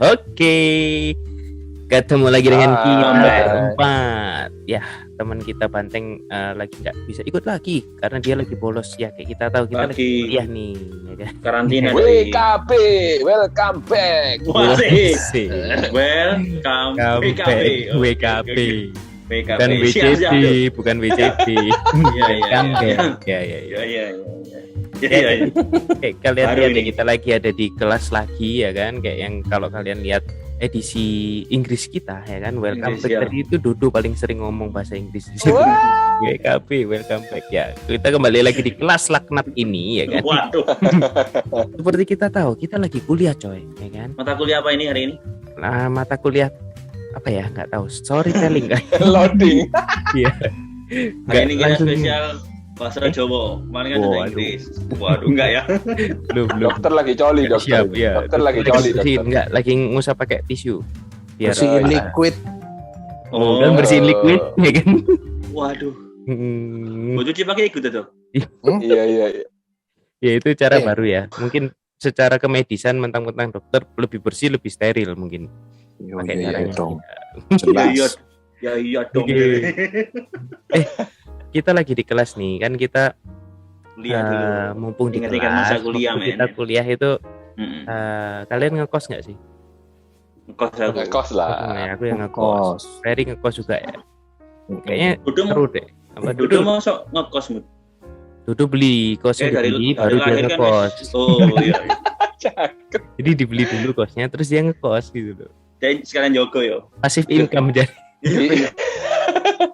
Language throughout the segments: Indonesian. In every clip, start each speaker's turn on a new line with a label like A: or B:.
A: Oke, ketemu lagi dengan kita
B: Banteng.
A: berempat. Ya, teman kita Banteng lagi nggak bisa ikut lagi karena dia lagi bolos ya. Kayak kita tahu kita lagi
C: Lagi
A: kuliah nih, ya kan?
C: karantina
B: WKB, welcome back.
C: Wasik.
A: Asik.
C: Welcome
A: WKB.
C: WKB.
A: Bukan WCB, bukan WCB.
C: Iya.
A: Welcome back. Ya.
C: Iya.
A: Kayak kalian
C: Baru
A: lihat ya,
C: ini.
A: kita lagi ada di kelas lagi ya kan, kayak yang kalau kalian lihat edisi Inggris kita ya kan, welcome
C: Inggris,
A: back
C: ya.
A: tadi itu Dodo paling sering ngomong bahasa Inggris di sini.
B: Wah.
A: WKB, welcome back ya. Kita kembali lagi di kelas laknat ini ya kan.
C: Waduh.
A: Seperti kita tahu, kita lagi kuliah coy, ya kan.
C: Mata kuliah apa ini hari ini?
A: Nah, mata kuliah apa ya? Nggak tahu. Storytelling kan.
B: Loading.
A: Iya.
C: Hari ini kita
A: langsung-
C: spesial bahasa Jawa. Kemarin kan ada
A: Waduh.
C: Inggris. Waduh, enggak ya?
A: belum.
B: Dokter lagi coli, dokter.
A: Siap ya.
B: Dokter lagi coli,
A: bersihin,
B: dokter.
A: enggak lagi ngusap pakai tisu. Biar
B: Oh,
D: Bersihin liquid.
A: Oh, kan bersihin liquid ya kan.
C: Waduh.
A: Hmm,
C: Mau cuci pakai ikut tuh.
B: Iya.
A: ya itu cara
D: Eh.
A: baru ya. Mungkin secara kemedisan mentang-mentang dokter lebih bersih, lebih steril mungkin. Pakai
D: Iya
A: caranya.
D: dong.
C: Iya.
D: Jelas.
C: Iya dong.
A: Oke. Kita lagi di kelas nih kan, kita
C: Lihat dulu.
A: mumpung di
C: Ingat-ingat
A: kelas
C: masa kuliah,
A: waktu
C: men.
A: kita kuliah itu
C: Mm-mm.
A: kalian ngekos nggak sih?
C: Kos aku.
B: Ngekos
A: Oh,
B: lah.
A: ya, aku yang ngekos. Ferry ngekos juga ya. Kayaknya
C: Udah
A: seru deh. Apa
C: Udah
A: Dudu?
C: masuk ngekos Mut.
A: Dudu beli kosnya dibeli, baru dia
C: lahir kan
A: ngekos.
C: Oh iya.
A: Jadi dibeli dulu kosnya, terus dia ngekos gitu loh.
C: Jadi sekalian Joko yo.
A: Pasif income jadi.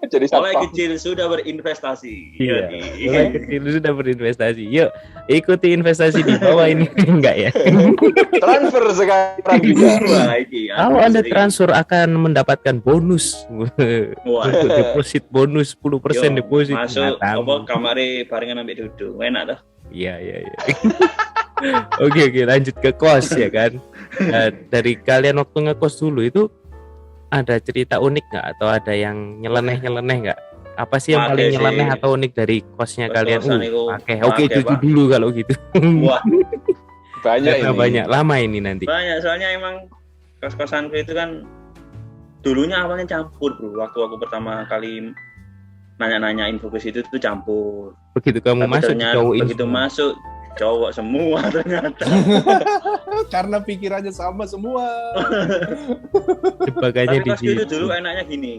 B: Jadi
C: Mulai
B: satpam.
C: kecil sudah berinvestasi.
A: Iya.
C: Jadi,
A: Mulai kecil sudah berinvestasi. Yuk, ikuti investasi di bawah ini. Enggak ya?
B: Transfer sekarang juga.
C: Wah, ini,
A: Kalau Anda
C: asli.
A: transfer akan mendapatkan bonus.
C: Wah.
A: Deposit bonus 10%
C: Yo,
A: deposit.
C: masuk
A: Nah,
C: apa kamare barengan ambek Dudu. Enak tuh.
A: Iya. Oke, lanjut ke kos ya kan. Nah, dari kalian waktu ngekos dulu itu ada cerita unik nggak atau ada yang nyeleneh nggak? Apa sih yang
C: Pakai
A: paling
C: sih.
A: nyeleneh atau unik dari kosnya kalian?
C: Kos-kosan itu
A: Oke,
C: pakai,
A: itu
C: Pak.
A: dulu kalau gitu.
C: Wah,
B: Banyak
A: Karena
B: ini.
A: banyak lama ini nanti.
C: banyak soalnya emang kos-kosanku itu kan dulunya awalnya campur, Bro. Waktu aku pertama kali nanya-nanya info ke situ tuh campur.
A: Begitu kamu
C: Tapi
A: masuk
C: ternyata
A: cowok
C: begitu masuk cowok semua ternyata.
D: Karena pikirannya sama semua.
A: jebakannya
C: Tapi
A: di
C: kos itu
A: situ.
C: dulu enaknya gini.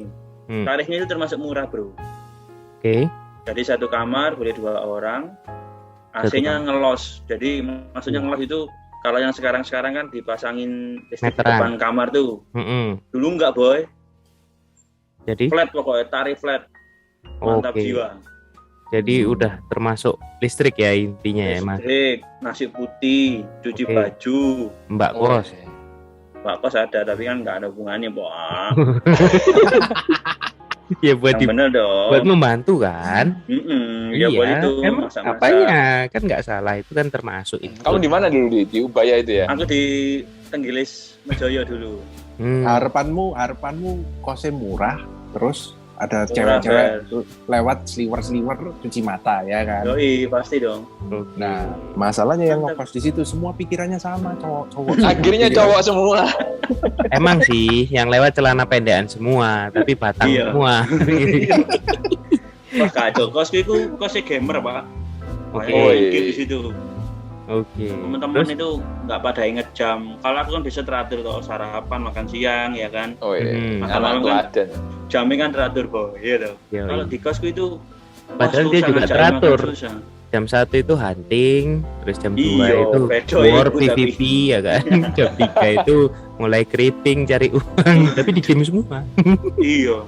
A: Hmm.
C: Tarifnya itu termasuk murah, Bro.
A: Oke.
C: Jadi satu kamar boleh 2 orang.
A: Satu
C: AC-nya ngelos. Jadi maksudnya ngelos itu kalau yang sekarang kan dipasangin listrik di
A: Meteran.
C: depan kamar tuh.
A: Mm-mm.
C: Dulu enggak, Boy.
A: Jadi,
C: Flat pokoknya, tarif flat. Mantap
A: oke.
C: jiwa.
A: Jadi udah termasuk listrik ya intinya ya mas.
C: Listrik, nasi putih, cuci
A: Oke.
C: baju.
A: Mbak kos.
C: Pak kos ada tapi kan nggak ada hubungannya, Boy.
A: Ya buat
C: Yang bener dong.
A: buat membantu kan.
C: Ya buat itu
A: emang
C: masak-masak.
A: apanya kan nggak salah itu kan termasuk itu.
B: Kamu di mana dulu di Ubaya itu ya?
C: Aku di Tenggilis Mejoyo dulu.
A: Hmm.
D: Harapanmu kosnya murah, terus ada
C: Murah,
D: cewek-cewek lewat sliwer cuci mata ya kan.
C: Yoi, pasti dong.
D: Nah, masalahnya yang ngekos di situ semua pikirannya sama, cowok.
B: Akhirnya cowok semua.
A: Emang sih yang lewat celana pendekan semua, tapi batang
C: Iya.
A: semua.
C: Wah kacau, kosku itu kosnya gamer, Pak.
A: Oke.
C: Banyak
B: Oi.
C: game di situ.
A: Oke.
C: Teman-teman
A: Terus,
C: itu nggak pada inget jam. Kalau aku kan bisa teratur tuh sarapan, makan siang, ya kan.
B: Oh iya.
A: Hmm.
B: Anak teladan.
C: Jamnya kan teratur, Boy. Iya dong.
A: yoi.
C: Kalau di kosku itu
A: Padahal
C: wah,
A: dia
C: susah
A: juga
C: ngajakin
A: teratur.
C: makan, susah.
A: jam 1 itu hunting, terus jam 2
C: Iya,
A: itu
C: bedo
A: war
C: itu
A: PVP ya kan. Jam 3 itu mulai creeping cari uang, tapi di game semua.
C: Iya.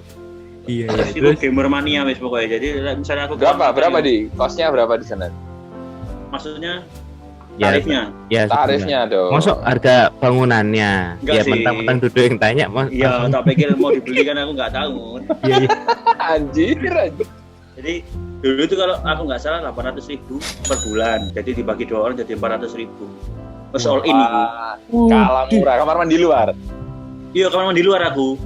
A: Iya.
C: Terus itu
A: Terus
C: gamer mania wis pokoknya. Jadi misalnya aku
B: Berapa di? Kosnya berapa di sana?
C: Maksudnya
A: ya,
C: tarifnya?
A: ya
B: Tarifnya dong.
A: masuk harga bangunannya.
C: Enggak
A: Ya
C: sih.
A: mentang-mentang Duduk yang tanya, Mas.
C: Iya, tak pikir mau dibeli kan aku nggak tahu.
A: Iya, iya.
B: Anjir.
C: Jadi dulu itu kalau aku nggak salah 800.000 per bulan. Jadi dibagi 2 orang jadi 400.000. Terus all in itu.
B: Wah, kalah murah. Kamar mandi luar.
C: Iya, kalau di luar aku.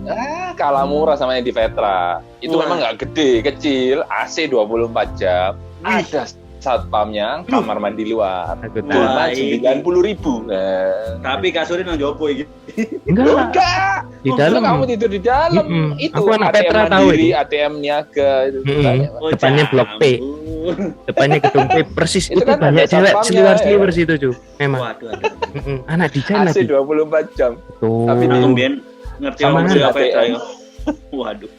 B: Kalah murah sama yang di Petra. Itu
C: Wah.
B: memang nggak gede, kecil. AC 24 jam.
C: Wih.
B: Ada satpamnya kamar mandi luar.
A: Aku tahu.
B: Cuma
C: Wah, ini.
B: 90.000. Nah.
C: Tapi kasurnya nang jopo iki.
A: Enggak,
B: Enggak.
A: di dalam.
B: Kamu tidur di dalam.
A: Mm-mm.
B: Itu
A: Aku anak
B: ATM
A: Petra tahu
B: mandiri,
A: itu.
B: ATM niaga itu.
A: Mm-mm.
B: banyak.
C: Oh,
A: Depannya blok P.
C: campur.
A: Depannya gedung P persis
B: Itu
A: itu
B: kan
A: banyak
B: ada
A: cewek
B: satpamnya,
A: seliwer-seliwer situ cu. Memang.
C: Waduh, aduh.
A: Anak Dijan
B: AC
A: lagi.
B: 24 jam.
A: Tuh.
B: Tapi
C: Aku mbien ngerti
A: Sama
C: orang
B: dengan
C: apa ya.
B: ATM.
C: Waduh.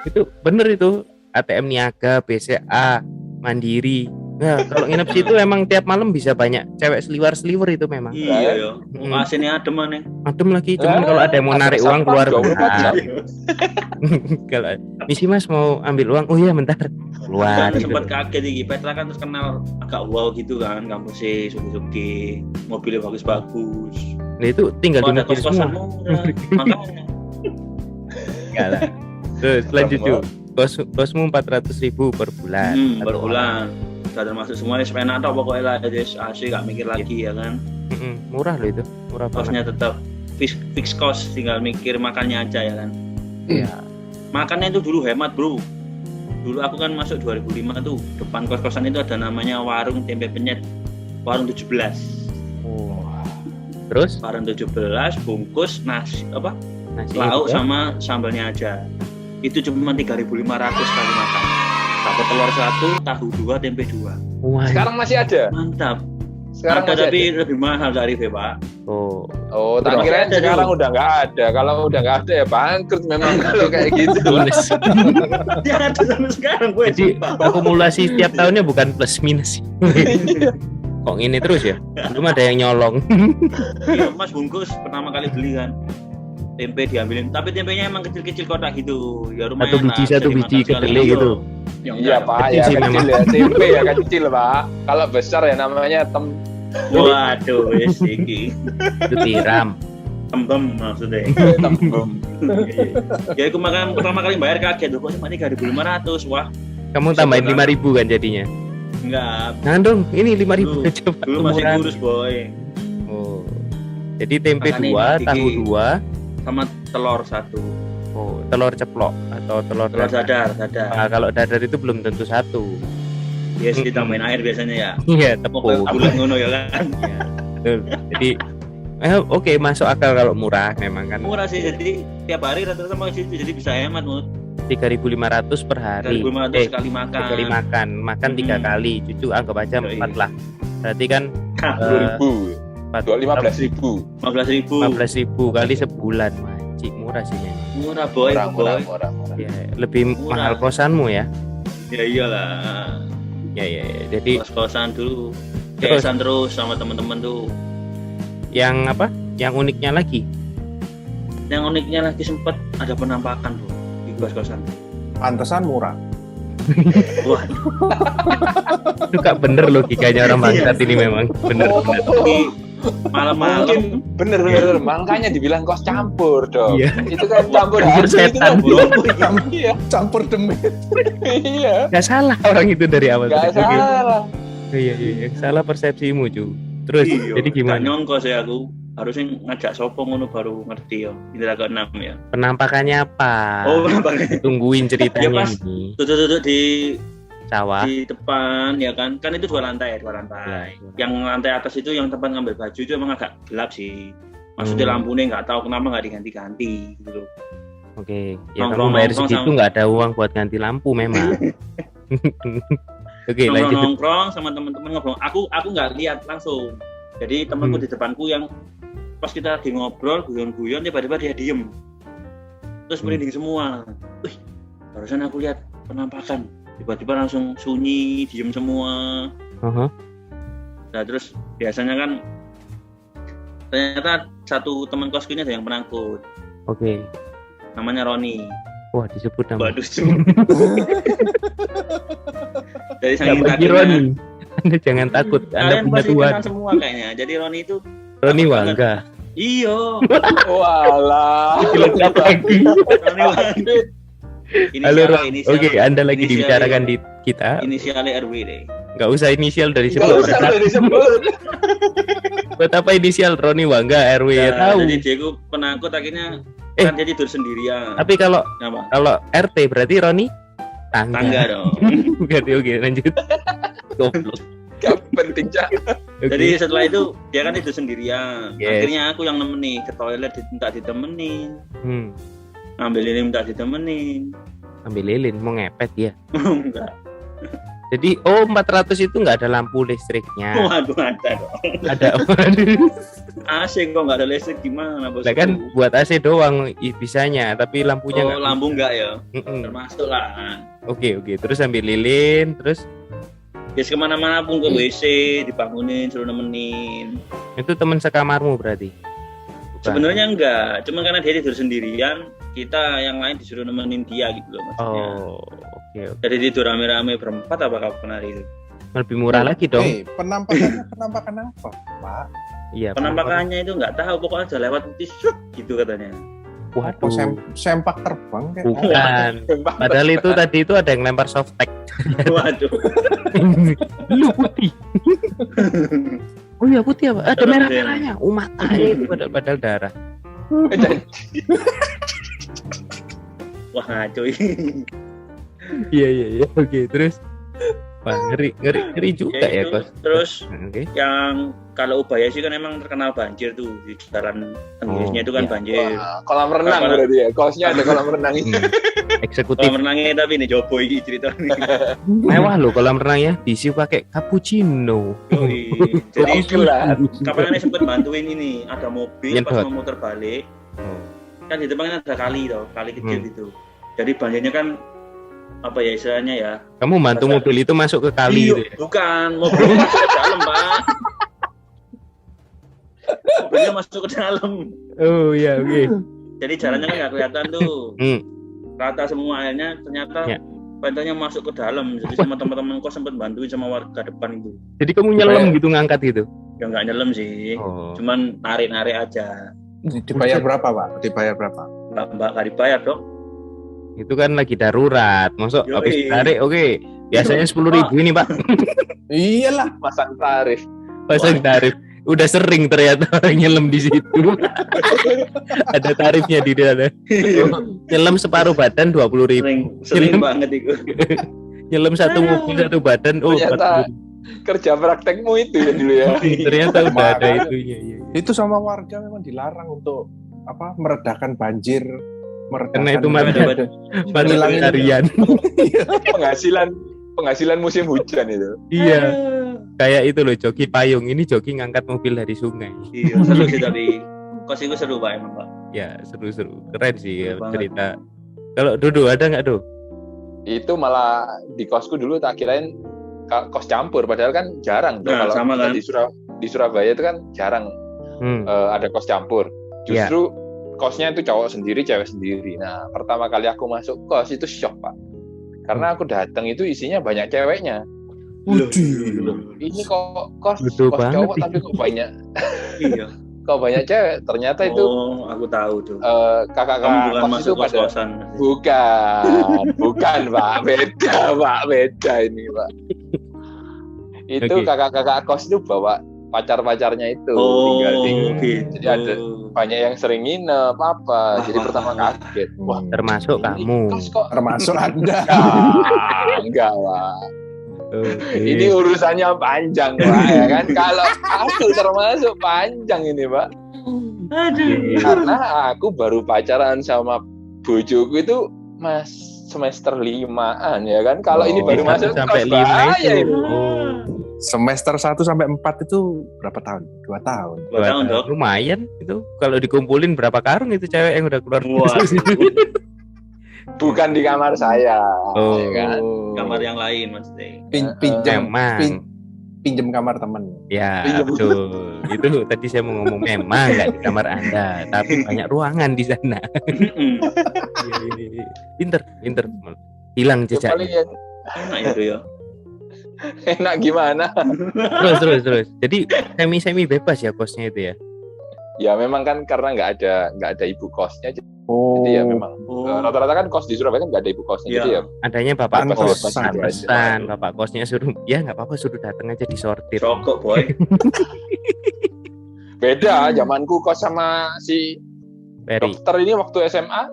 A: Itu bener itu ATM niaga, BCA, Mandiri. Nah, kalau nginep situ emang tiap malam bisa banyak cewek seliwer-seliwer itu memang.
C: Iya ya.
A: Mm.
C: Asine adem maneh.
A: Adem lagi, cuman
B: Ah,
A: kalau ada yang mau
B: ada
A: narik uang
B: satpam
A: keluar
B: 24
A: bentar.
B: jam.
A: Kalau misi Mas mau ambil uang, oh iya bentar. Keluar
C: Kan
A: gitu.
C: sempat kaget iki. Petra kan terus kenal agak wow gitu kan, kampusnya suki-suki, mobilnya bagus-bagus.
A: Nah itu tinggal di
C: Ada
A: mobil
C: kos-kosan
A: semua.
C: murah. Makanya
A: Enggak lah. Terus lanjut cu. Kosmu 400.000 per bulan.
C: per bulan. Sudah termasuk semua wis enak tok pokoknya lah, jadi asli gak mikir lagi ya kan.
A: Murah loh itu, murah banget.
C: Kosnya tetap fix cost, tinggal mikir makannya aja ya kan.
A: Iya.
C: Makannya itu dulu hemat bro. Dulu aku kan masuk 2005 tuh, depan kos-kosan itu ada namanya warung tempe penyet, warung 17.
A: Terus
C: Warung 17 bungkus nasi apa
A: nasi
C: lauk
A: juga.
C: sama sambalnya aja. Itu cuma 3.500 kali makan. Dapat telur 1, tahu 2, tempe 2.
A: Wah.
B: Sekarang masih ada.
C: Mantap.
B: Sekarang
C: Ada
B: masih
C: tapi
B: ada.
C: lebih mahal dari Pak.
A: Oh.
B: Oh, tak
C: Masih
B: kira
C: ada
B: sekarang
C: dulu.
B: udah nggak ada. Kalau udah nggak ada ya bangkrut memang kalau kayak gitu.
A: Minus.
C: Ya ada sampai sekarang gue.
A: Jadi akumulasi setiap tahunnya bukan plus minus. Kok ini terus ya? Belum ada yang nyolong.
C: Iya, Mas bungkus pertama kali beli kan. Tempe diambilin, tapi tempenya emang kecil-kecil kotak gitu. Ya lumayan
A: Satu biji kedelai gitu.
B: Iya Pak,
A: Kecil
B: ya
A: sih
B: kecil
A: memang.
B: ya. Tempe ya kecil Pak. Kalau besar ya namanya
C: Waduh, wes iki.
A: Itu tiram.
C: Tembem maksudnya.
B: tembem.
C: Ya aku makan pertama kali bayar kaget loh, kok cuma 3.500. Wah,
A: Kamu tambahin 5.000 kan jadinya.
C: enggak.
A: Nah dong, ini 5.000
C: Dulu-
A: aja Pak.
C: Dulu masih
A: Murah.
C: kurus, boy.
A: Oh. Jadi tempe
C: Makanya
A: 2,
C: ini
A: tahu
C: dikit.
A: 2,
C: Sama telur 1.
A: oh, telur ceplok atau telur
C: Telur
A: dadar.
C: dadar.
A: Nah, kalau dadar itu belum tentu satu.
C: Yes, ditambahin air biasanya ya.
A: Iya,
C: Mau
A: tepung.
C: bulat ngono ya kan.
A: Iya, betul. Jadi oke, masuk akal kalau murah memang kan.
C: Murah sih, jadi tiap hari rata-rata makan situ, jadi bisa hemat Mut.
A: 3.500 per hari.
C: 3.500 sekali makan.
A: Sekali makan 3 kali, cucu anggap aja
C: Yoi.
A: 4 lah. Berarti kan
B: 10.000. 15.000.
C: 15.000.
A: 15.000 kali sebulan, Cik, murah sih memang.
C: Murah boy, boy.
B: Murah.
A: Ya, lebih
C: Murah.
A: mahal kosanmu ya.
C: Ya iyalah.
A: Ya. Jadi
C: Kos-kosan dulu.
A: Terus?
C: Kesan terus sama teman-teman tuh.
A: yang apa? Yang uniknya lagi,
C: Yang uniknya lagi sempat ada penampakan bro di kos-kosan.
D: Pantesan murah.
C: Wah,
A: itu Kak bener logikanya orang bangsat ini memang bener.
C: tapi malam-malam
B: Mungkin bener. Makanya dibilang kos campur dong.
A: Iya.
B: Itu kan campur
A: Campur
B: hantu itu kan.
A: setan.
B: Iya.
D: Campur demit.
B: Iya.
A: Gak salah orang itu dari awal.
B: Gak
A: Oke.
B: salah.
A: Iya. Salah persepsimu, Cu. Terus
C: iya,
A: jadi
C: gak
A: gimana?
C: nyongko sih aku. Harusnya ngajak sopo ngono baru ngerti ya. Indra ke-6 ya.
A: Penampakannya apa?
C: Oh, penampakan.
A: Tungguin ceritanya
C: Ya, pas.
A: ini.
C: Duduk-duduk di
A: Sawah.
C: depan ya kan itu 2 lantai.
A: Ya.
C: Yang lantai atas itu yang tempat ngambil baju itu emang agak gelap sih. Maksudnya lampunya nggak tahu kenapa nggak diganti-ganti gitu loh.
A: Oke. Ya
C: Nongkrong-
A: kamu bayar
C: nongkrong
A: segitu
C: sama-
A: nggak ada uang buat ganti lampu memang. Oke, lanjut.
C: Nongkrong sama teman-teman ngobrol. Aku nggak lihat langsung. Jadi temanku di depanku yang pas kita lagi ngobrol guyon-guyon tiba-tiba dia diem. Terus merinding semua. Wih, barusan aku lihat penampakan. Tiba-tiba langsung sunyi, diem semua.
A: Aha.
C: Nah terus biasanya kan ternyata satu teman kosku ini ada yang penakut.
A: Oke.
C: Namanya Roni.
A: Wah, disebut nama.
C: Waduh. Dari
A: Nggak
C: saking
A: bagi
C: takutnya.
A: Roni. Anda jangan takut. Anda
C: Kalian
A: punya
C: pasti
A: Tuhan.
C: kenal semua kayaknya. Jadi Roni itu
A: Roni
C: takut
A: Wangga.
C: iyo.
B: Walah.
A: Lengkap lagi.
C: Roni Wangga.
A: Halo Ron.
C: Inisial-
A: Oke, Anda lagi
C: inisial-
A: dibicarakan di kita.
C: Inisialnya RW deh.
A: Nggak usah inisial dari
B: Gak
A: sebelum.
B: usah udah disebut.
A: Buat apa inisial Roni Wangga RW ya
C: Nah,
A: tahu.
C: jadi dia itu penakut akhirnya
A: Eh.
C: kan dia tidur sendirian.
A: Tapi kalau
C: Apa?
A: kalau RT berarti Roni
C: Tangga dong.
A: Ganti oke lanjut. Goblok.
B: Gak penting, Cak.
A: Oke.
C: Jadi setelah itu dia kan itu sendirian.
A: Yes.
C: Akhirnya aku yang nemenin ke toilet minta ditemenin. Ngambil ini minta ditemenin.
A: Ambil lilin mau ngepet ya.
C: Enggak.
A: Jadi 400 itu nggak ada lampu listriknya.
C: Waduh ada dong.
A: Ada. Waduh.
C: AC kok nggak ada listrik gimana bos?
A: Lah kan buat AC doang bisanya, tapi lampunya nggak.
C: lampu enggak ya?
A: Mm-mm.
C: Termasuk lah.
A: Oke, terus ambil lilin, terus
C: Bias kemana-mana pun ke WC dibangunin suruh nemenin.
A: itu teman sekamarmu berarti. Bukan.
C: Sebenarnya enggak, cuma karena dia tidur sendirian, kita yang lain disuruh nemenin dia gitu loh maksudnya.
A: Oh, oke.
C: Jadi tidur rame-rame berempat apa kapan hari itu?
A: Lebih murah lagi dong.
D: Penampakan apa, Pak?
A: Iya.
C: Penampakannya itu enggak tahu, pokoknya aja lewat putih syuk gitu katanya.
D: Apa
A: Waduh.
D: sempak terbang kayak?
A: Bukan. Padahal itu tadi itu ada yang lempar softtek.
C: Waduh.
A: Lu putih. Oh iya putih apa? Ada
C: Terus
A: merah-merahnya. Matanya itu padahal darah.
C: Wah ngaco.
A: Iya. Oke, terus wah, ngeri juga ya,
C: itu.
A: Kos.
C: Terus
A: Oke.
C: yang kalau Ubaya sih kan emang terkenal banjir tuh di jalan tenggirisnya itu kan
A: iya.
C: banjir.
B: Wah, kolam renang
C: Kolam-
B: berarti ya. Kosnya ada kolam renang itu.
A: Eksekutif
C: Kolam renangnya tapi ini Jobo ini cerita.
A: mewah loh kolam renangnya, diisi pakai cappuccino.
C: Jadi
B: Gelar.
C: kapan sempet bantuin ini ada mobil pas
A: Nyedot.
C: mau muter balik
A: Oh.
C: kan di depan kan ada kali toh, kali kecil gitu. Jadi banjirnya kan apa ya istilahnya ya?
A: Kamu bantu mobil itu masuk ke kali
C: Iya,
A: gitu ya?
C: bukan mobilnya masuk ke dalam pak. Mobilnya masuk ke dalam.
A: Oh iya, oke.
C: Jadi jalannya kan nggak kelihatan tuh. Rata semua airnya ternyata
A: Ya.
C: pantai masuk ke dalam. Jadi sama teman-teman kok sempat bantuin sama warga depan itu.
A: Jadi kamu nyelam gitu ngangkat gitu?
C: Ya nggak nyelam sih,
A: Oh.
C: cuman narik-narik aja.
D: Dibayar berapa, Pak? Dibayar berapa?
C: Nggak dibayar dong.
A: Itu kan lagi darurat. Masuk
C: Yoi.
A: habis tarik, oke. Biasanya 10.000 ini, Pak.
D: Iyalah.
B: Pasang tarif.
A: Pasang tarif. Udah sering ternyata orang nyelam di situ. Ada tarifnya di sana. Nyelam separuh badan 20.000.
C: Sering banget itu.
A: Nyelam satu mobil satu badan. Oh,
B: Ternyata
A: 40.000.
B: kerja praktekmu itu ya dulu ya.
A: Ternyata udah ada
D: Makanya.
A: itunya. Iya.
D: Itu sama warga memang dilarang untuk meredakan banjir,
A: Karena itu
C: Ada-
A: mata
D: Ngilangin
A: pencarian.
B: penghasilan musim hujan itu.
A: Iya. Kayak itu loh joki payung. Ini joki ngangkat mobil dari sungai.
C: Iya, seru sih tapi kos itu seru pak emang pak.
A: Ya seru-seru. Keren sih ya,
C: Seru banget.
A: cerita. Kalau Dodo ada nggak Do?
B: Itu malah di kosku dulu tak kirain kos campur, padahal kan jarang tuh
C: Nah,
B: kalau
C: sama kan.
B: di Surabaya itu kan jarang ada kos campur.
A: Iya.
B: Justru kosnya itu cowok sendiri, cewek sendiri. Nah, pertama kali aku masuk kos itu shock, Pak. Karena aku datang itu isinya banyak ceweknya. Ini kok kos
A: Betul
B: kos
A: banget
B: cowok
A: itu.
B: tapi
C: Iya.
B: kok banyak cewek. Ternyata itu
C: Oh, aku tahu tuh.
B: kakak-kakak
C: Kamu bukan
B: kos itu
C: masuk
B: pada
C: kos-kosan.
B: bukan Pak, beda ini Pak. Itu
A: Oke.
B: kakak-kakak kos itu bawa pacar-pacarnya itu
C: Oh,
B: tinggal di.
C: gitu.
B: Jadi ada banyak yang sering nginep apa. Jadi
C: Wah.
B: pertama kaget. Wah,
A: Termasuk
B: ini
A: kamu.
B: kos kok
D: termasuk Anda.
B: enggak Pak.
A: Oke.
B: Ini urusannya panjang Pak ya kan. Kalau aku termasuk panjang ini Pak.
C: Aduh.
B: Karena aku baru pacaran sama bojoku itu semester 5-an ya kan. Kalau ini baru masuk
A: sampai
B: kos
A: 5
B: bahaya
A: itu.
B: ini.
A: Oh.
D: Semester 1 sampai 4 itu berapa tahun? 2 tahun.
C: 2 tahun dong.
A: Lumayan itu. Kalau dikumpulin berapa karung itu cewek yang udah keluar.
C: Wah,
B: Bukan di kamar saya
A: Oh.
B: ya kan.
C: kamar yang lain maksudnya.
D: Pinjam
A: Memang.
D: pinjam kamar temen.
A: Ya,
B: Iya.
A: betul. Itu tadi saya mau ngomong memang nggak di kamar Anda, tapi banyak ruangan di sana. Iya. Pinter. Hilang
B: Ya, paling
A: jejaknya.
B: yang
C: Enak itu ya.
B: enak gimana?
A: Terus. Jadi semi bebas ya kosnya itu ya.
B: Ya memang kan karena nggak ada ibu kosnya,
D: Oh.
B: jadi ya memang
C: Oh.
B: rata-rata kan kos di Surabaya kan nggak ada ibu kosnya,
C: Iya.
B: jadi ya
A: Adanya bapak kos,
D: Pantesan.
A: pantesan. Bapak kosnya suruh, ya nggak apa-apa suruh datang aja disortir.
C: Rokok boy.
B: beda. Zamanku kos sama si
A: Ferry.
B: dokter ini waktu SMA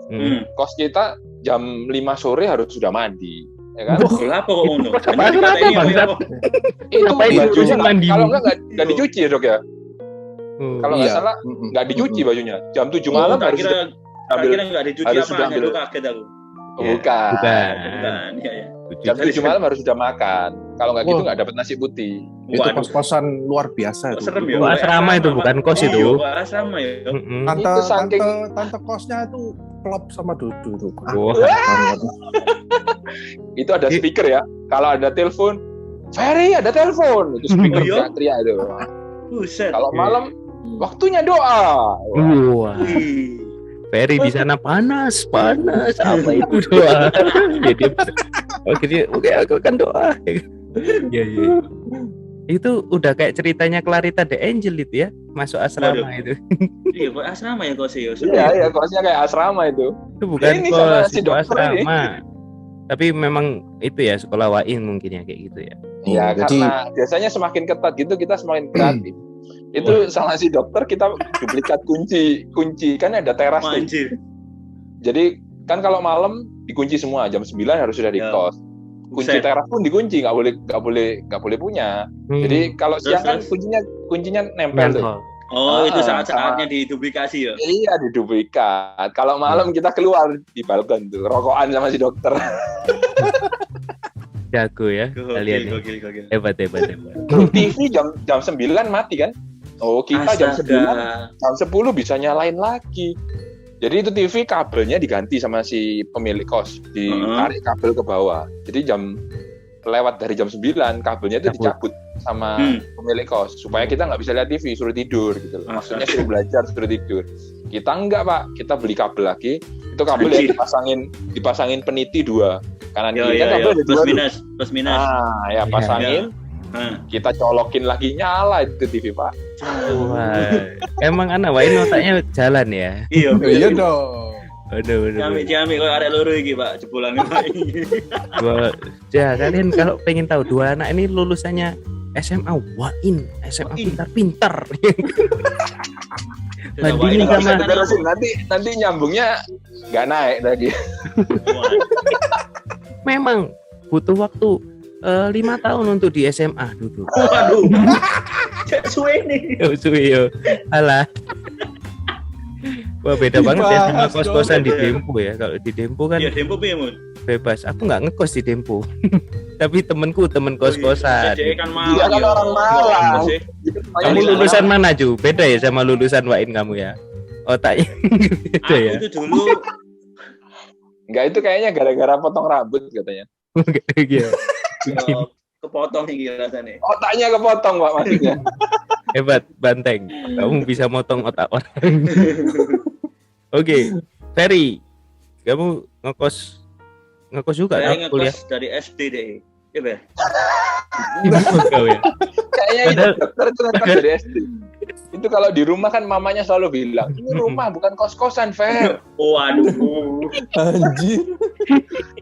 A: Hmm.
B: kos kita jam 5 sore harus sudah mandi, ya kan?
C: Kenapa kok ngono?
A: Kenapa, Bang?
B: Itu
A: Ngapain
B: bajunya
A: diurusin mandi?
B: kalau nggak dicuci ya, Dok ya. Kalau nggak
D: Iya.
B: salah nggak dicuci bajunya. Jam 7
C: Oh,
B: malam
C: tak
B: harus
C: kira nggak dicuci
B: harus
C: apa
B: sudah
C: aja,
B: ambil.
C: lu kaget aku.
B: bukan.
C: Bukan, ya.
B: Jam 7 malam harus sudah makan. Kalau nggak gitu
D: Wah.
B: nggak dapat nasi putih.
D: Itu
C: Waduh.
D: kos-kosan luar biasa
C: Kok
D: itu.
C: serem ya?
A: Oh, asrama itu, bukan kos
C: Iya,
A: itu.
C: asrama ya.
A: Mm-mm.
D: Tante,
B: Itu saking-
D: tante kosnya itu klop sama Dudu tuh.
A: Wah.
D: Banget.
B: Itu ada speaker ya. Kalau ada telepon, Ferry ada telepon. Itu speaker
C: Oh, iya?
B: teriak itu.
C: Buset.
B: Kalau malam waktunya doa.
A: Wah,
C: Wih.
A: Ferry di sana panas, apa itu doa? Jadi, oke, aku kan doa. Iya. Itu udah kayak ceritanya Clarita the Angel itu ya, masuk asrama
C: Waduh.
A: itu.
C: Iya, kok asrama ya kok sih?
B: Iya, kosnya kayak asrama itu.
A: Itu bukan
B: Ini sama
A: kos,
B: si
A: itu
B: dokter
A: asrama. Tapi memang itu ya sekolah wain mungkin ya kayak gitu ya.
B: Ya,
D: Jadi
B: karena biasanya semakin ketat gitu kita semakin kreatif. Itu sama si dokter kita duplikat kunci kan ada teras tuh.
C: Anjir.
B: Jadi kan kalau malam dikunci semua jam 9 harus sudah di
C: Ya.
B: kos. Kunci
C: Buset.
B: teras pun dikunci, nggak boleh punya. Jadi kalau siang kan kuncinya nempel tuh.
A: Nyantol.
C: Oh, itu
B: Ah,
C: saat-saatnya diduplikasi ya.
B: Iya diduplikat. Kalau malam kita keluar di balkon tuh rokokan sama si dokter.
A: Jago ya kalian. Ya.
C: Gokil.
A: Hebat.
B: TV jam 9 mati kan? Oh kita jam 9 jam 10 bisa nyalain lagi. Jadi itu TV kabelnya diganti sama si pemilik kos, ditarik kabel ke bawah. Jadi lewat dari jam 9 kabelnya itu dicabut sama pemilik kos supaya kita nggak bisa lihat TV, suruh tidur gitu loh. Maksudnya suruh belajar, suruh tidur. Kita enggak, Pak. Kita beli kabel lagi. Itu kabel yang dipasangin peniti 2 kanan kiri kan kabel ada 2
C: plus minus.
B: Ah, ya pasangin. Kita colokin lagi nyala itu TV, Pak.
A: Wah, emang anak wain otaknya jalan ya.
D: iya dong.
A: Aduh.
C: Ciamik kok arek loro iki, Pak, jebolan Pak.
A: Ya, kalian kalau pengen tahu dua anak ini lulusannya SMA wain, SMA pintar-pintar. Bandingin sama
B: Terusin nanti nyambungnya nggak naik lagi.
A: memang butuh waktu 5 tahun untuk di SMA dulu.
C: Waduh. Suwe nih.
A: Yo. Alah. Wah, beda banget ya sama kos-kosan di Dempo ya. Kalau di Dempo kan
C: Iya, Dempo piye, Mun?
A: bebas. Aku nggak ngekos di Dempo. Tapi temen kos-kosan.
C: Dia kan Malang.
B: Iya, kan
C: ya.
B: orang Malang.
A: Kamu lulusan mana, Ju? Beda ya sama lulusan wain kamu ya? Otaknya beda ya.
C: Aku itu dulu
B: Enggak, itu kayaknya gara-gara potong rambut katanya.
A: Iya.
C: kepotong nih rasanya.
B: Otaknya kepotong, Pak, maksudnya.
A: Hebat, Banteng. Kamu bisa motong otak orang. Oke, Ferry, kamu ngekos juga
C: Saya
A: kan kuliah?
C: ngekos dari SD deh. Iya, Be.
A: Kau ya.
B: Kayaknya itu dokter itu ngekos dari SD. Itu kalau di rumah kan mamanya selalu bilang, ini rumah bukan kos-kosan, Fer.
C: Waduh.
D: Anjir.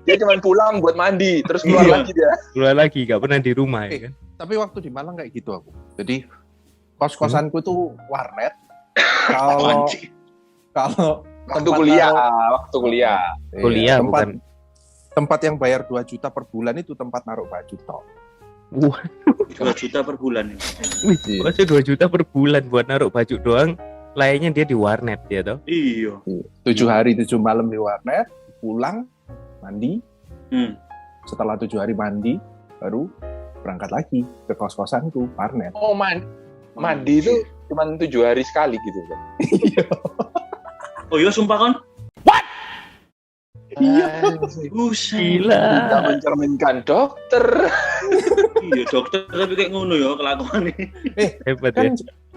B: Dia cuma pulang buat mandi, terus keluar
A: Iya.
B: lagi dia.
A: Keluar lagi, gak pernah di rumah ya kan?
D: Tapi waktu di Malang kayak gitu aku. Jadi kos-kosanku tuh warnet. Kalau
B: Waktu
D: tempat
B: kuliah,
D: naruh-
B: waktu kuliah.
A: Kuliah
D: tempat,
A: bukan.
D: tempat yang bayar 2 juta per bulan itu tempat naruh baju tok.
A: Wah,
C: 2 juta per bulan.
A: wih, masih 2 juta per bulan buat naruh baju doang. Lainnya dia di warnet ya toh.
C: Iya.
D: 7 hari 7 malam di warnet, pulang mandi. Setelah 7 hari mandi, baru berangkat lagi ke kos-kosanku warnet.
B: Oh, mandi itu cuma 7 hari sekali gitu kan.
C: Oh iya, sumpah kan?
B: Iya.
C: Buset.
A: Gila.
B: Tidak mencerminkan dokter.
C: Iya, dokter tapi kayak ngono ya kelakuannya.
A: Hebat ya.
D: Kan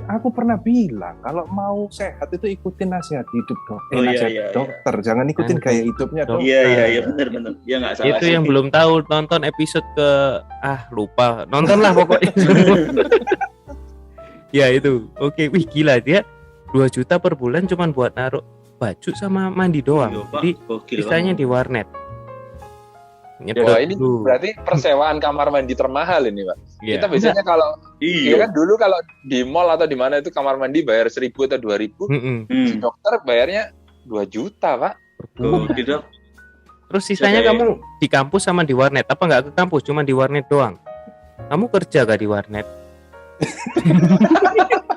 D: aku pernah bilang kalau mau sehat itu ikutin nasihat hidup
C: Oh, iya,
D: nasihat
C: iya,
D: dokter, jangan ikutin gaya hidupnya dokter.
C: Iya, benar. Ya nggak salah.
A: Itu
C: sih.
A: yang belum tahu nonton episode ke lupa. Nontonlah pokoknya. Ya itu. Oke, wih gila dia 2 juta per bulan cuman buat naruh baju sama mandi doang.
C: Iya, Pak.
A: Jadi
C: Gokil,
A: sisanya
C: Pak.
A: di warnet.
B: Wah, ini berarti persewaan kamar mandi termahal ini, Pak.
A: Iya.
B: Kita biasanya kalau
C: Iya.
B: kan dulu kalau di mall atau di mana itu kamar mandi bayar 1.000 atau 2.000,
A: Mm-mm.
B: dokter bayarnya 2 juta, Pak.
C: Gokil, Dok.
A: Terus sisanya kamu di kampus sama di warnet? Apa nggak ke kampus, cuma di warnet doang? Kamu kerja gak di warnet?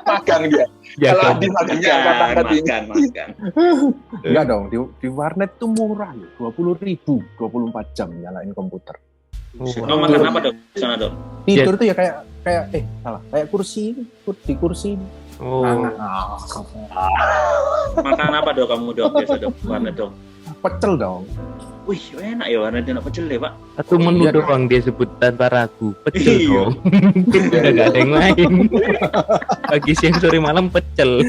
B: Makan dia.
A: Ya,
B: Kalau
A: kan?
B: Adi makannya angkat-angkat ini.
C: makan.
D: Enggak dong, di warnet tuh murah loh, 20.000, 24 jam nyalain komputer.
C: Kamu makan apa dok? Di sana dok?
D: Tidur tuh ya kayak kursi di kursi.
A: Oh,
C: Makan apa dok kamu dok biasa dok? Warnet dok?
D: Pecel dong.
C: Wih enak ya warnet enak pecel ya pak.
A: satu menu
D: Iya,
A: doang dia sebut tanpa ragu, pecel
C: Iya.
A: dong. Udah gak ada yang lain. Pagi, siang, sore, malam pecel.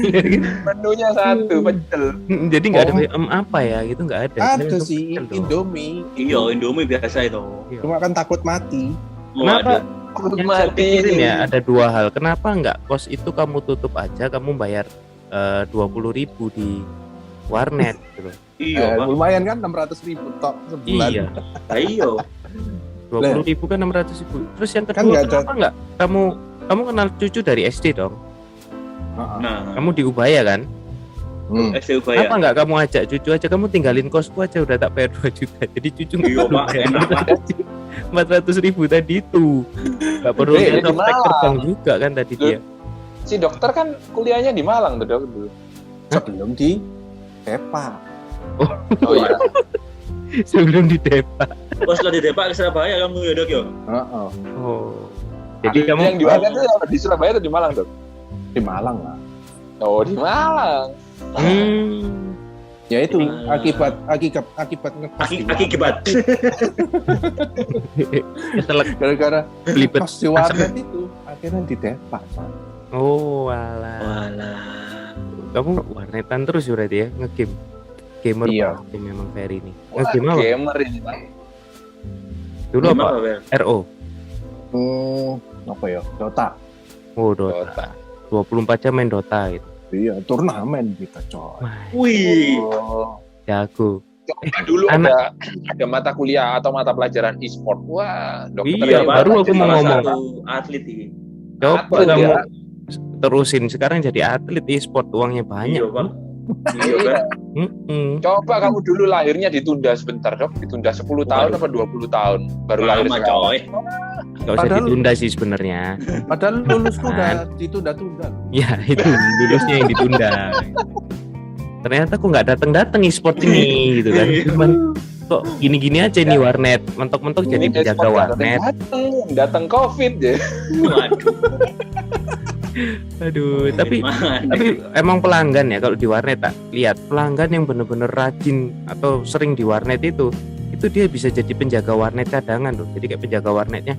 B: Menunya satu pecel.
A: Jadi nggak ada apa ya gitu, nggak ada.
D: Ada
A: Langsung
D: sih
A: pecel dong.
D: Indomie.
C: Iya Indomie biasa itu.
D: Cuma kan takut mati.
A: Kenapa?
C: Waduh.
A: Yang saya pikirin ya ada dua hal. Kenapa nggak kos itu kamu tutup aja, kamu bayar 20.000 di warnet gitu loh.
C: Iya pak.
D: Lumayan kan 600.000 tok sebulan.
A: Iya,
C: Iya.
A: 20.000 kan 600.000. Terus yang
D: Kan
A: kedua,
D: nggak ada-
A: kenapa nggak kamu kenal cucu dari SD dong?
D: Heeh.
C: Nah.
A: Kamu di Ubaya kan?
C: SD Ubaya.
A: Kenapa nggak kamu ajak cucu aja? Kamu tinggalin kosku aja udah tak bayar 2 juta. Jadi cucu nggak
C: Iya,
A: perlu
C: Pak.
A: bayar
C: Enak, Pak.
A: 400.000 tadi itu. Nggak perlu
B: Jadi
A: lihat ospek
B: Malang.
A: terbang juga kan tadi dia.
B: Si dokter kan kuliahnya di Malang tuh dok dulu.
D: Sebelum di Tepa.
B: Oh iya.
A: Sebelum di Depa.
C: Oh setelah di Depak ke Surabaya kamu ya dok ya?
D: Heeh.
A: Oh. Jadi kamu
B: yang di mana tuh di Surabaya atau di Malang dok?
D: Di Malang lah.
B: Oh di Malang.
D: Ya itu
C: Ah.
D: akibat ngekos di warnet.
C: Akibat.
A: keselak
D: Gara-gara
A: belibet.
D: ngekos di warnet itu akhirnya di Tepa. Pak.
A: Oh, alah.
C: Walah.
A: Kamu warnetan terus ya berarti ya, nge-game. Gamer
D: Iya.
A: banget ini memang Ferry ini.
B: Wah,
A: Nge-game apa?
B: gamer ini Pak.
A: Dulu apa?
C: Bel?
A: RO.
D: Apa ya? Dota.
A: Oh, Dota. 24 jam main Dota gitu.
D: Iya, turnamen kita coy.
A: Wah,
C: Wih.
B: Oh.
A: jago.
B: Coba dulu
A: anak-
B: ada mata kuliah atau mata pelajaran e-sport. Wah, dokter
A: Iya,
B: yang
A: baru
B: mana
A: aku
B: jadi
A: mau
B: salah
A: ngomong.
B: satu.
C: Atlet ini.
A: Coba
B: Atlet
A: kamu
B: ya.
A: terusin sekarang jadi atlet e-sport, uangnya banyak.
C: Iya pak. Iya pak.
B: Coba kamu dulu lahirnya ditunda sebentar dok, ditunda 10 tahun apa 20 tahun baru lahir
C: Lama
B: sekarang.
C: coy.
A: Gak usah
D: Padahal-
A: ditunda sih sebenarnya.
D: Padahal lulusku udah ditunda-tunda.
A: Ya itu lulusnya yang ditunda. Ternyata kok nggak datang e-sport ini gitu kan. Cuman kok gini-gini aja nih warnet, mentok-mentok jadi
B: Ini
A: penjaga
B: e-sport
A: warnet.
B: datang COVID ya.
C: Waduh.
A: Aduh, tapi emang pelanggan ya kalau di warnet tak lihat pelanggan yang bener-bener rajin atau sering di warnet itu dia bisa jadi penjaga warnet cadangan loh. Jadi kayak penjaga warnetnya,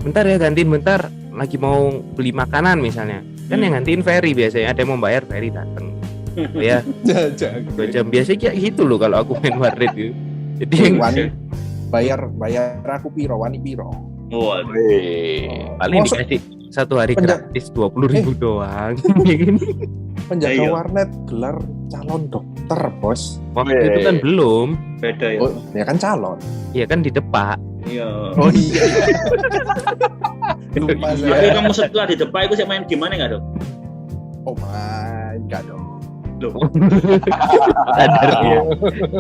A: bentar ya gantiin bentar, lagi mau beli makanan misalnya, kan yang gantiin Ferry biasanya, ada yang mau bayar Ferry datang. Oh ya, 2 jam biasanya kayak gitu loh kalau aku main warnet itu. Jadi yang
D: Wani bayar aku piro, wani piro.
C: Waduh.
A: paling
D: Masuk-
A: dikasih 1 hari
D: Penja-
A: gratis 20.000 doang. Ya kan?
D: Penjaga
C: Iya.
D: warnet gelar calon dokter, Bos.
A: Waktu itu kan belum,
C: Beda ya.
D: Oh, ya kan calon.
A: ya kan di depan.
C: Iya.
D: Oh iya. Lupa
C: Tapi
D: saya.
C: kamu setelah di depan itu sih main gimana nggak dok?
D: Oh my god dong.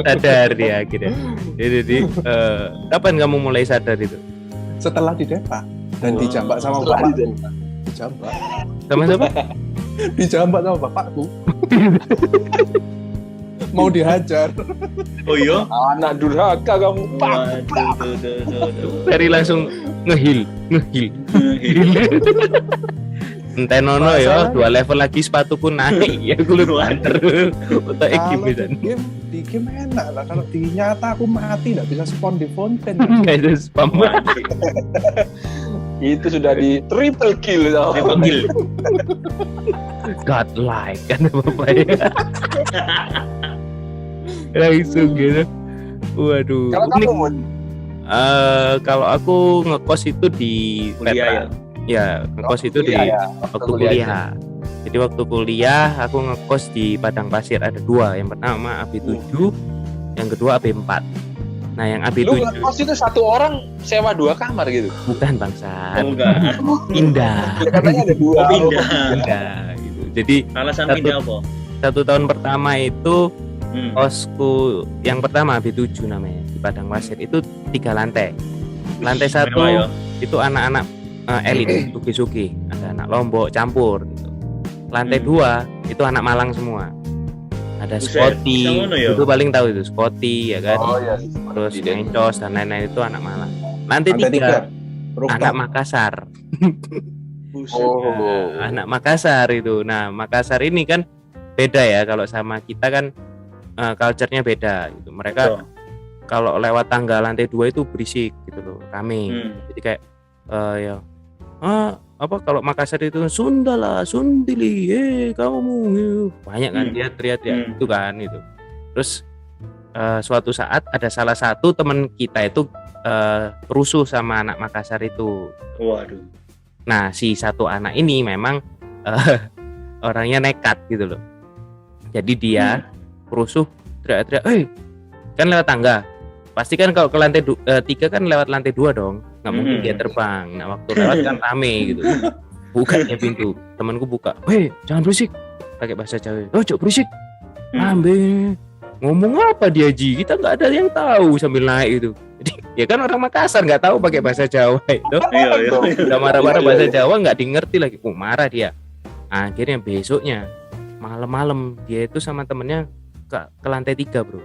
A: sadar dia akhirnya. Jadi kapan kamu mulai sadar itu?
D: Setelah di Depa dan dijambak sama
B: Setelah
D: bapakku. Dijambak.
A: Sama siapa?
D: Dijambak sama bapakku. Mau dihajar.
C: Oh iya.
B: Anak durhaka kamu. Pak.
C: Waduh.
A: Ferry langsung ngehil. Entenono ya, 2 level lagi sepatu pun naik. Ya gue lu banter. Untuk
D: Kalau
A: ekip bisa.
D: di game enak lah. Kalau di nyata aku mati nggak bisa spawn di fountain.
A: Enggak ada spam.
B: Itu sudah di triple kill tau.
C: Dipanggil.
A: Godlike kan Bapak ya. Langsung gitu. Waduh.
B: Kalau
A: Ini,
B: kamu Mun,
A: kalau aku ngekos itu di
C: Kuliah ya.
A: Petra. Ya, ngekos itu di
B: kuliah ya,
A: waktu kuliah. Jadi waktu kuliah aku ngekos di Padang Pasir, ada 2. Yang pertama AB7, yang kedua AB4. Nah, yang
B: lu
A: AB7
B: ngekos itu 1 orang sewa 2 kamar gitu.
A: bukan bangsat,
C: Oh enggak.
A: indah.
B: Ya, katanya ada 2.
C: Oh, pindah.
A: Indah gitu. Jadi
C: Alasan
A: Satu.
C: pindah apa?
A: 1 tahun pertama itu Kosku yang pertama B7 namanya di Padang Pasir itu 3 lantai. Lantai 1 itu anak-anak elit suki-suki, ada anak Lombok campur gitu. Lantai 2 itu anak Malang semua. Ada Scotty, itu paling tahu itu Scotty ya kan. Terus Mencos dan lain-lain itu anak Malang. Lantai 3 anak Makassar. Anak Makassar itu. Nah, Makassar ini kan beda ya kalau sama kita kan culture-nya beda gitu. Mereka kalau lewat tangga lantai 2 itu berisik gitu loh, rame. Jadi kayak apa kalau Makassar itu Sunda lah, Sundili, kamu banyak kan dia teriak-teriak itu kan itu. Terus suatu saat ada salah satu teman kita itu rusuh sama anak Makassar itu.
C: Waduh.
A: Nah, si satu anak ini memang orangnya nekat gitu loh. Jadi dia rusuh teriak-teriak, kan lewat tangga. Pasti kan kalau ke lantai 3 kan lewat lantai 2 dong. Nggak mungkin dia terbang. Nah, waktu lewat kan rame gitu. Bukanya pintu, temanku buka, jangan berisik, pakai bahasa Jawa. Cok berisik, ambil ngomong apa dia Ji? Kita nggak ada yang tahu sambil naik itu. Jadi ya kan orang Makassar nggak tahu pakai bahasa Jawa itu. Udah marah-marah bahasa Jawa nggak dimengerti lagi. Marah dia. Akhirnya besoknya malam-malam dia itu sama temennya ke lantai 3 bro.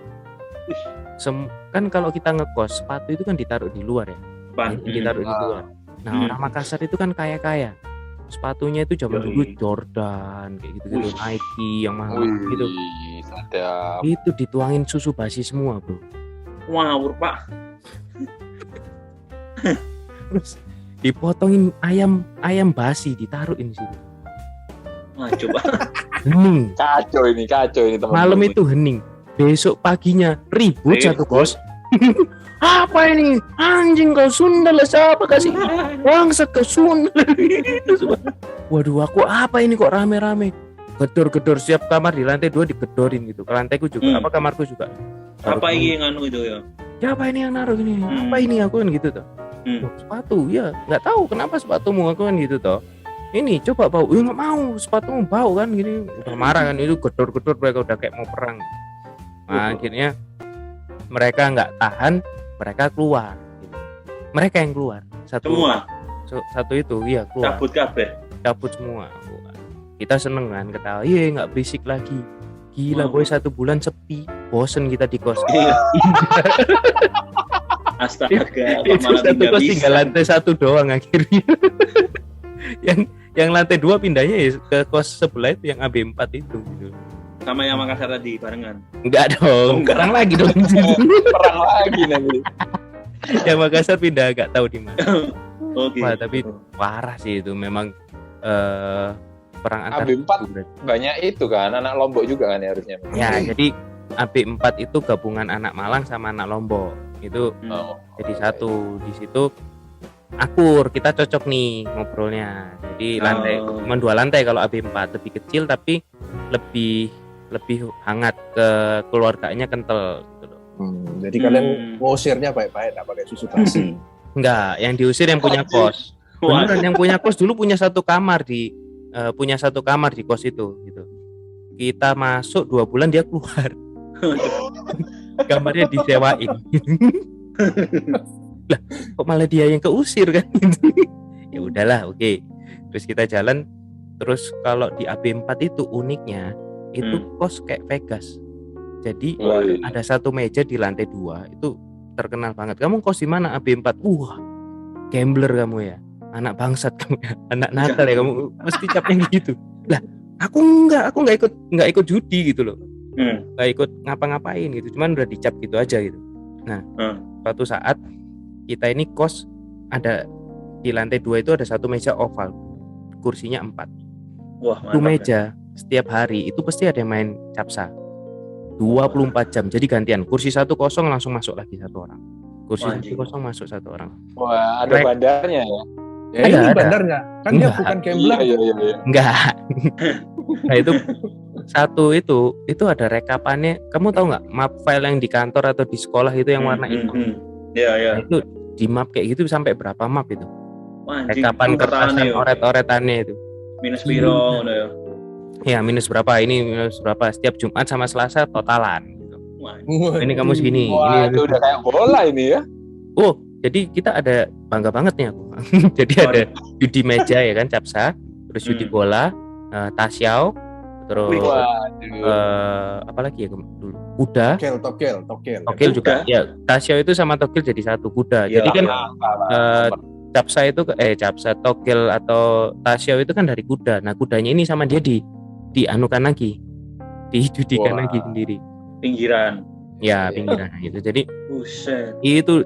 A: Kan kalau kita ngekos sepatu itu kan ditaruh di luar ya. Ditaruh di luar. Nah orang Makassar itu kan kaya-kaya. Sepatunya itu zaman dulu Jordan kayak gitu-gitu, Nike yang mahal gitu.
B: Sadap.
A: Itu dituangin susu basi semua bro.
C: Wow pak.
A: Terus dipotongin ayam basi ditaruhin situ.
C: Wah coba.
A: Hening.
B: Kacau ini teman.
A: Malam itu hening. Besok paginya ribut satu kos. Apa ini? Anjing kau Sunda lah, siapa kasih bangsat ke Sunda. Waduh, aku apa ini kok rame-rame? Gedor-gedor siap kamar di lantai 2 digedorin gitu. Ke lantaiku juga, apa kamarku juga.
C: Apa ini yang anu itu ya?
A: Siapa ini yang naruh ini? Apa ini aku kan gitu toh. Sepatu, ya nggak tahu kenapa sepatumu aku kan gitu toh. Ini coba bau, nggak mau sepatumu bau kan gini. Udah marah kan itu gedor-gedor mereka udah kayak mau perang. Nah, akhirnya mereka nggak tahan, mereka keluar. Mereka yang keluar. Satu itu, iya keluar. Cabut semua. Kita seneng kan, ketawa. Iya nggak berisik lagi. Gila boy 1 bulan sepi, bosen kita di kos.
C: Astaga.
A: Itu satu kos tinggal lantai 1 doang akhirnya. yang lantai 2 pindahnya ya ke kos sebelah itu yang AB4 itu. Gitu.
C: Sama yang Makassar tadi barengan?
A: Enggak dong, perang lagi dong.
B: Perang lagi nanti.
A: Yang Makassar pindah enggak tahu di mana.
C: Oke.
A: Wah, tapi parah sih itu memang perang antar
B: AB4 banyak itu kan, anak Lombok juga kan ya harusnya.
A: Ya, jadi AB4 itu gabungan anak Malang sama anak Lombok. Itu jadi satu. Di situ akur, kita cocok nih ngobrolnya. Jadi lantai cuma 2 lantai kalau AB4, lebih kecil tapi lebih hangat, ke keluarganya kental gitu loh.
D: Jadi kalian ngusirnya baik-baik, nggak pakai susu basi.
A: Enggak, yang diusir yang punya kos. Beneran yang punya kos dulu punya satu kamar di kos itu gitu. Kita masuk 2 bulan dia keluar. Kamarnya disewain. Lah, kok malah dia yang keusir kan? Ya udahlah, oke. Terus kita jalan. Terus kalau di AB4 itu uniknya itu kos kayak Vegas. Jadi ada satu meja di lantai 2 itu terkenal banget. Kamu kos di mana AB4? Wah, gambler kamu ya, anak bangsat kamu ya, anak nakal ya kamu, mesti capnya gitu. Lah, aku nggak ikut judi gitu loh, nggak ikut ngapa-ngapain gitu, cuman udah dicap gitu aja gitu. Nah, suatu saat kita ini kos ada di lantai 2 itu ada satu meja oval, kursinya 4.
C: Wah,
A: itu meja setiap hari itu pasti ada yang main capsa 24 jam. Jadi gantian, kursi 1 kosong langsung masuk lagi 1 orang. Kursi 1 kosong masuk 1 orang.
B: Wah, ada bandarnya ya?
D: Ya ini bandarnya. Kan dia bukan gambler.
B: Iya.
A: Enggak. Nah itu ada rekapannya. Kamu tahu nggak map file yang di kantor atau di sekolah itu yang warna hitam?
C: Iya.
A: Nah, itu di map kayak gitu sampai berapa map itu?
C: Rekapan
A: kertasan oret-oretannya itu.
C: Minus piro ya.
A: Ya minus berapa ini, minus berapa, setiap Jumat sama Selasa totalan. Ini kamu segini.
B: Wah, itu udah kayak bola ini ya.
A: Oh, jadi kita ada bangga banget nih aku. Jadi ada judi meja ya kan, capsa, terus judi bola, tasyau, terus apa lagi ya dulu? Kuda. Togel juga. Ya, tasyau itu sama togel jadi satu kuda.
C: Ya,
A: jadi kan capsa itu capsa, togel atau tasyau itu kan dari kuda. Nah, kudanya ini sama dia dianukan lagi. Dijudikan lagi sendiri.
C: Pinggiran.
A: Ya, pinggiran gitu. Jadi
C: buset.
A: Itu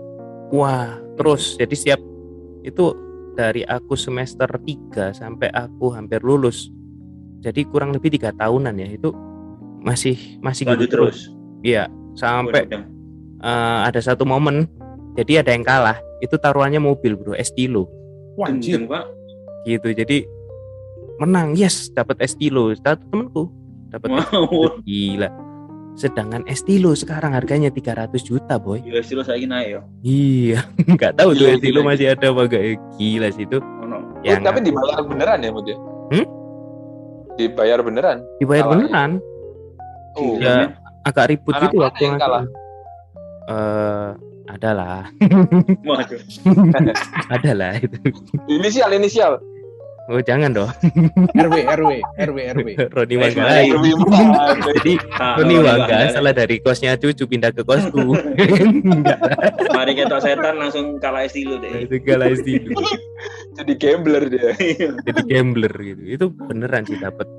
A: wah, terus jadi siap itu dari aku semester 3 sampai aku hampir lulus. Jadi kurang lebih 3 tahunan ya, itu masih gitu terus. Iya, sampai ada satu momen jadi ada yang kalah, itu taruhannya mobil, Bro, Estilo.
D: Wah, anjir,
C: Pak.
A: Gitu. Jadi menang, yes, dapat Estilo. Satu temanku dapat Estilo. Gila. Sedangkan Estilo sekarang harganya 300 juta, boy.
C: Gila, Estilo saya naik ya.
A: Iya, nggak tahu tuh Estilo masih ada apa enggak. Gila sih itu.
B: Yang tapi dibayar beneran ya, Mut ya? Dibayar beneran.
A: Dibayar beneran.
B: Oh,
A: ya agak ribut
B: anak
A: gitu waktu
B: yang kalah.
A: Adalah.
C: Waduh.
A: Adalah itu.
B: Inisial.
A: Oh, jangan dong.
D: RW.
A: Roni Wangga. Jadi Roni Wangga salah dari kosnya cucu pindah ke kosku.
C: Mari kita setan langsung kalah Estilo deh.
A: Kalah Estilo.
B: Jadi gambler dia.
A: Jadi gambler gitu. Itu beneran sih dapat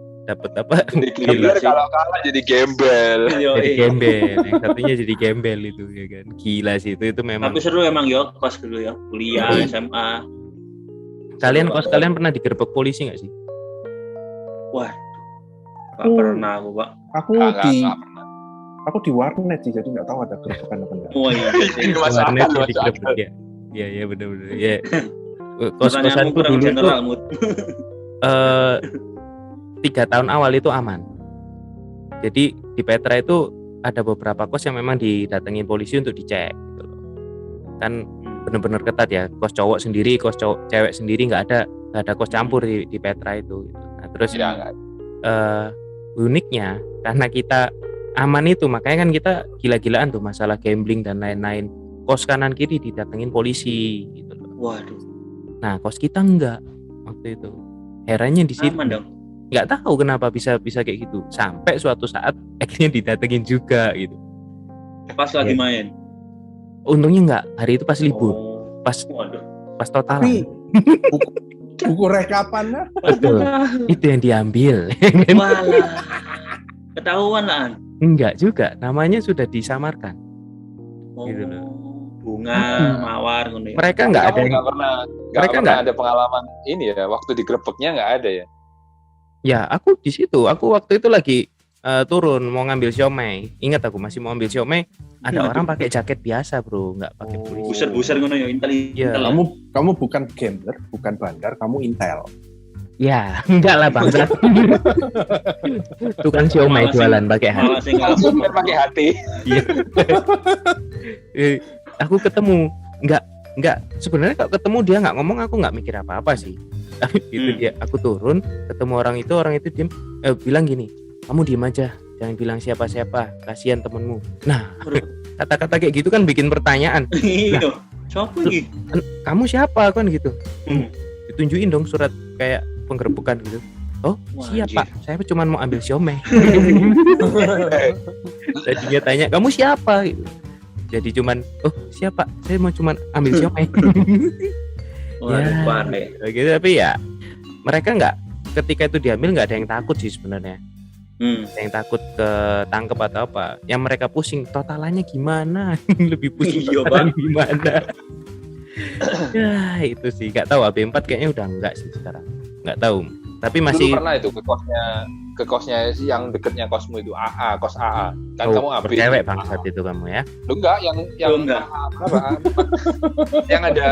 A: apa?
B: Jadi gambler kalau kalah jadi gembel.
A: Jadi gembel. Yang satunya jadi gembel itu ya kan. Gila sih itu memang.
C: Tapi seru emang yo kos dulu ya. Kuliah, SMA.
A: Kalian pernah digerebek polisi nggak sih?
C: Wah, nggak pernah aku, Pak.
D: Aku di warnet sih, jadi nggak tahu ada gerebekan apa enggak.
C: Oh iya,
A: warnet digerebek ya. Iya benar-benar. Ya. Kos-kosanku dulu tuh 3 tahun awal itu aman. Jadi di Petra itu ada beberapa kos yang memang didatengin polisi untuk dicek. Gitu. Kan benar-benar ketat ya, kos cowok sendiri, kos cewek sendiri, nggak ada kos campur di Petra itu gitu. Nah, terus uniknya karena kita aman itu, makanya kan kita gila-gilaan tuh masalah gambling dan lain-lain, kos kanan kiri didatengin polisi gitu loh.
C: Waduh.
A: Nah, kos kita enggak waktu itu, herannya di situ. Nggak tahu kenapa bisa kayak gitu, sampai suatu saat akhirnya didatengin juga gitu
C: pas lagi main.
A: Untungnya enggak, hari itu pas libur. Pas total.
D: Tapi buku rekapannya
A: itu yang diambil.
C: Walah. Ketahuan lah.
A: Enggak juga, namanya sudah disamarkan. Gitu loh.
C: Bunga, mawar ngono ya.
A: Mereka enggak pernah
B: ada pengalaman ini ya, waktu digrebeknya enggak ada ya.
A: Ya, aku di situ. Aku waktu itu lagi turun mau ngambil siomay. Ingat aku masih mau ambil siomay, ada orang pakai jaket biasa, Bro, nggak pakai polisi.
C: Buser ngono ya, intel.
D: Kamu bukan gambler, bukan bandar, kamu intel.
A: Ya, enggak lah bangsa. Tukang siomay jualan pakai hati.
B: Pakai hati.
A: Iya. Aku ketemu, enggak. Sebenarnya kalau ketemu dia nggak ngomong, aku nggak mikir apa-apa sih. Tapi gitu dia, aku turun, ketemu orang itu diem, bilang gini, kamu diem aja, jangan bilang siapa-siapa, kasihan temenmu. Nah, kata-kata kayak gitu kan bikin pertanyaan.
C: Iya. Siapa lagi?
A: Kamu siapa kan gitu? Ditunjukin dong surat kayak penggerebekan gitu. Oh, siapa? Saya cuma mau ambil siomay. Tadinya tanya, kamu siapa? Gitu. Jadi cuman, oh siapa? Saya mau cuman ambil siomay. Gitu, tapi ya mereka nggak, ketika itu diambil nggak ada yang takut sih sebenarnya. Yang takut ketangkep atau apa, yang mereka pusing totalannya gimana. Lebih pusing totalannya gimana. Ya itu sih, nggak tahu AB4 kayaknya udah enggak sih sekarang, nggak tahu, tapi masih.
B: Dulu pernah itu ke kosnya yang deketnya kosmu itu AA, kos AA kan. Kamu AB
A: cewek bangsat itu kamu ya.
B: Lu enggak yang
C: enggak.
B: Yang ada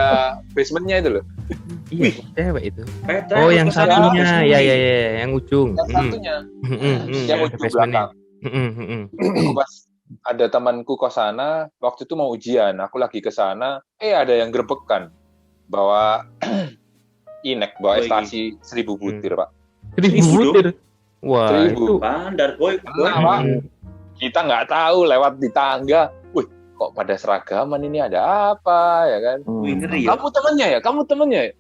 B: basementnya itu loh.
A: Iya, cewek itu. Oh, yang satunya, ya, yang ujung.
B: Yang satunya, yang ujung belakang. Pas ada temanku ke sana, waktu itu mau ujian, aku lagi ke sana, ada yang grebekan, bawa inek, bawa ekstasi 1000 butir, Pak.
A: 1000 butir. Wah,
B: 1000.
C: Bandar boy.
B: kita nggak tahu lewat di tangga. Wih, kok pada seragaman ini ada apa ya kan?
C: Wih, ngeri ya.
B: Kamu temennya ya?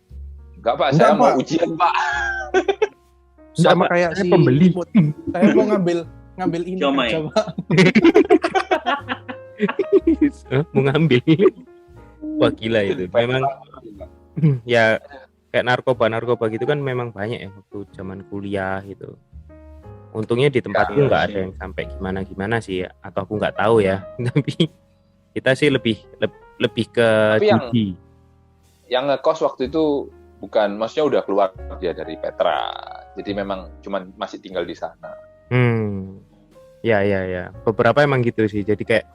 B: Enggak Pak, saya mau ujian Pak.
D: Sama kayak si
A: pembeli.
D: Saya mau ngambil ini
C: Comai.
D: aja, Pak.
A: Mau ngambil. Wah gila itu. Memang ya kayak narkoba gitu kan memang banyak ya waktu zaman kuliah gitu. Untungnya di tempatku nggak ada yang sampai gimana sih ya. Atau aku nggak tahu ya. Tapi kita sih lebih ke judi.
B: Yang ngekos waktu itu bukan, maksudnya udah keluar dia dari Petra. Jadi memang cuman masih tinggal di sana.
A: Ya. Beberapa emang gitu sih. Jadi kayak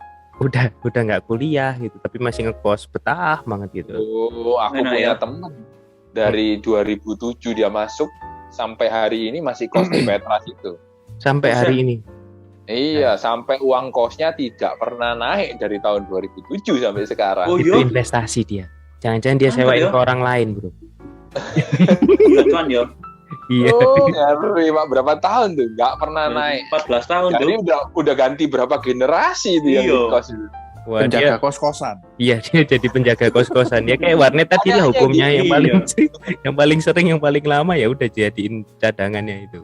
A: udah nggak kuliah gitu, tapi masih ngekos, betah banget gitu.
B: Oh, aku punya teman dari 2007 dia masuk sampai hari ini masih kos di Petra itu.
A: Sampai hari ini.
B: Iya, sampai uang kosnya tidak pernah naik dari tahun 2007 sampai sekarang.
C: Oh,
A: Itu investasi dia. Jangan-jangan dia sewain ke orang lain, bro.
C: Cuan yo.
A: Iya.
B: Oh, ngeri Pak, berapa tahun tuh nggak pernah naik.
C: 14 tahun
B: Jadi
C: tuh.
B: udah ganti berapa generasi itu yang di kos itu.
A: Wah,
D: Penjaga kos-kosan.
A: Iya, dia jadi penjaga kos-kosan. Dia kayak warnet tadi lah hukumnya
B: gitu.
A: yang paling sering, yang paling lama ya udah jadiin cadangannya itu.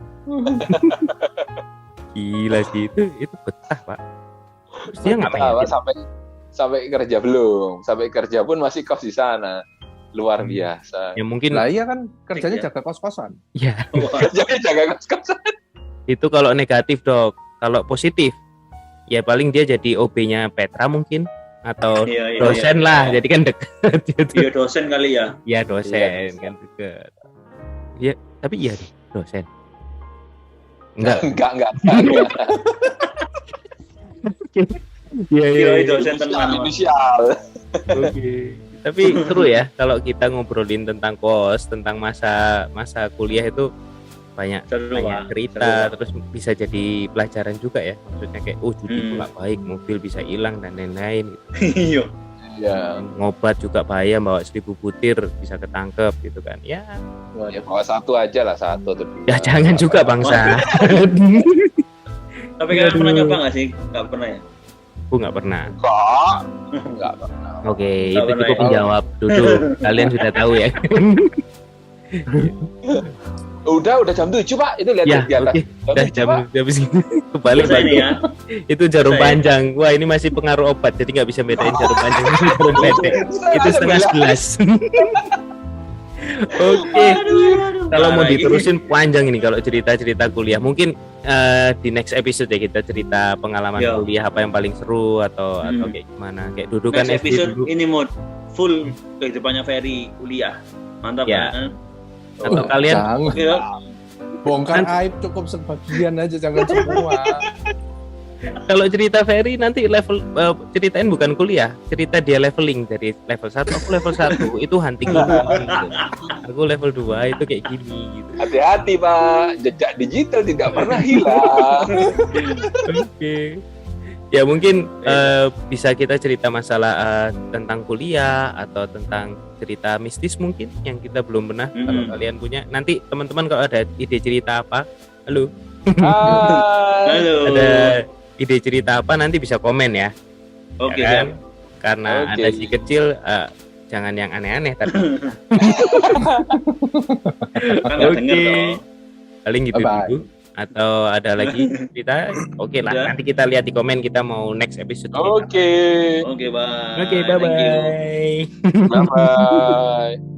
A: Gila sih itu betah, Pak. Terus dia ngapain?
B: Sampai kerja belum? Sampai kerja pun masih kos di sana. Luar biasa.
A: Ya mungkin
D: Lah iya kan kerjanya jaga kos-kosan.
A: ya.
B: Kerjanya jaga kos-kosan.
A: Itu kalau negatif, Dok. Kalau positif ya paling dia jadi OB-nya Petra mungkin atau dosen lah. Jadi kan dekat gitu.
C: Iya, dosen kali ya.
A: Iya, dosen kan dekat. Iya, tapi iya dosen. Enggak. Iya,
C: dosen tenan.
B: Inisial.
A: Oke. Tapi seru ya kalau kita ngobrolin tentang kos, tentang masa kuliah itu banyak cerita, terus bisa jadi pelajaran juga ya. Maksudnya kayak judi itu nggak baik, mobil bisa hilang dan lain-lain gitu.
B: Iya.
A: Ngobat juga bahaya, bawa 1000 butir bisa ketangkep gitu kan. Ya
B: bawa satu aja lah, satu atau dua.
A: Ya jangan juga bangsa.
C: Tapi kalian pernah nyoba nggak sih? Nggak pernah ya?
A: Aku nggak pernah.
B: Nggak pernah.
A: Oke, itu cukup menjawab. Duduk, kalian sudah tahu ya.
B: Udah jam 7 Pak, itu lihat
A: Ya,
B: di atas.
A: oke. Udah jam segini. Kebalik lagi.
C: Ya.
A: Itu jarum panjang. Wah, ini masih pengaruh obat, jadi nggak bisa bedain jarum panjang dan jarum pendek. Itu 10:30. Oke. Kalau mau diterusin panjang ini kalau cerita-cerita kuliah. Mungkin di next episode ya kita cerita pengalaman kuliah apa yang paling seru atau kayak gimana. Kayak dulu kan
C: next episode
A: dulu.
C: ini mod full kehidupannya Ferry kuliah. Mantap
A: Ya.
C: kan?
A: Atau kalian
D: Bongkar aib cukup sebagian aja, jangan semua.
A: kalau cerita Ferry nanti level ceritain bukan kuliah, cerita dia leveling dari level 1 aku level 1 itu hunting gitu. Aku level 2 itu kayak gini gitu.
B: Hati-hati Pak, jejak digital tidak pernah hilang.
A: Oke. Ya mungkin bisa kita cerita masalah tentang kuliah atau tentang cerita mistis mungkin yang kita belum pernah. Kalau kalian punya, nanti teman-teman kalau ada ide cerita apa, halo. Ada ide cerita apa nanti bisa komen ya.
C: Oke,
A: ya kan? Karena ada si kecil jangan yang aneh-aneh tadi. Oke. Paling gitu dulu. Atau ada lagi cerita? Oke lah, nanti kita lihat di komen kita mau next episode.
B: Oke,
C: bye.
A: Oke, bye bye.
B: Bye bye.